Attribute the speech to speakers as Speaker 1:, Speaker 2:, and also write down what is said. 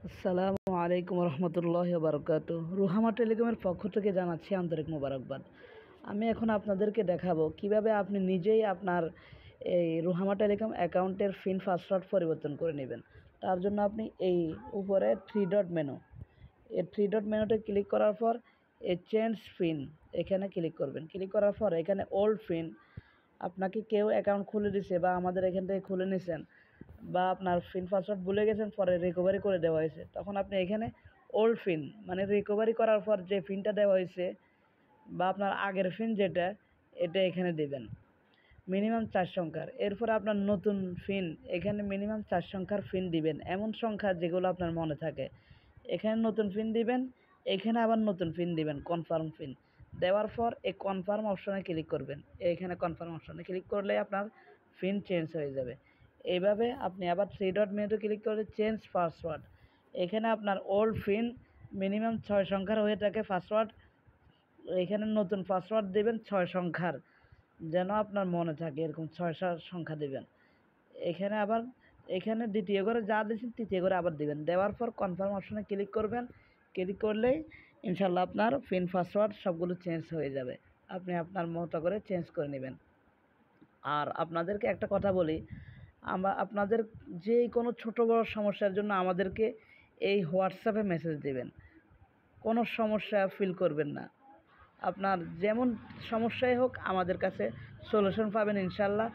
Speaker 1: আসসালামু আলাইকুম রহমতুল্লাহি বারকাতুহু। রুহামা টেলিকমের পক্ষ থেকে জানাচ্ছি আন্তরিক মোবারকবাদ। আমি এখন আপনাদেরকে দেখাবো কিভাবে আপনি নিজেই আপনার এই রুহামা টেলিকম অ্যাকাউন্টের পিন পাসওয়ার্ড পরিবর্তন করে নেবেন। তার জন্য আপনি এই উপরে থ্রি ডট মেনু, এই থ্রি ডট মেনুতে ক্লিক করার পর এই চেঞ্জ পিন এখানে ক্লিক করবেন। ক্লিক করার পর এখানে ওল্ড পিন, আপনাকে কেউ অ্যাকাউন্ট খুলে দিছে বা আমাদের এখান থেকে খুলে নিছেন বা আপনার পিন পাসওয়ার্ড ভুলে গেছেন, পরে রিকভারি করে দেওয়া হয়েছে, তখন আপনি এখানে ওল্ড পিন মানে রিকভারি করার পর যে পিনটা দেওয়া হয়েছে বা আপনার আগের পিন যেটা, এটা এখানে দেবেন মিনিমাম 4 সংখ্যার। এরপর আপনার নতুন পিন এখানে মিনিমাম 4 সংখ্যার পিন দিবেন, এমন সংখ্যা যেগুলো আপনার মনে থাকে। এখানে নতুন পিন দিবেন, এখানে আবার নতুন পিন দিবেন, কনফার্ম পিন দেওয়ার পর এই কনফার্ম অপশনে ক্লিক করবেন। এখানে কনফার্ম অপশনে ক্লিক করলে আপনার পিন চেঞ্জ হয়ে যাবে। এইভাবে আপনি আবার থ্রি ডট মেনুতে ক্লিক করে চেঞ্জ পাসওয়ার্ড, এখানে আপনার ওল্ড পিন মিনিমাম 6 সংখ্যার হয়ে থাকে পাসওয়ার্ড, এখানে নতুন পাসওয়ার্ড দেবেন 6 সংখ্যার, যেন আপনার মনে থাকে, এরকম 6 সংখ্যা দেবেন। এখানে আবার এখানে দ্বিতীয় করে যা দিয়েছেন তৃতীয় করে আবার দিবেন। দেওয়ার পর কনফার্ম অপশনে ক্লিক করবেন। ক্লিক করলেই ইনশাল্লাহ আপনার পিন পাসওয়ার্ড সবগুলো চেঞ্জ হয়ে যাবে। আপনি আপনার মতো করে চেঞ্জ করে নেবেন। আর আপনাদেরকে একটা কথা বলি, আপনাদের যে কোনো ছোট বড় সমস্যার জন্য আমাদেরকে এই হোয়াটসঅ্যাপে মেসেজ দেবেন। কোনো সমস্যা ফিল করবেন না, আপনার যেমন সমস্যাই হোক আমাদের কাছে সলিউশন পাবেন ইনশাল্লাহ।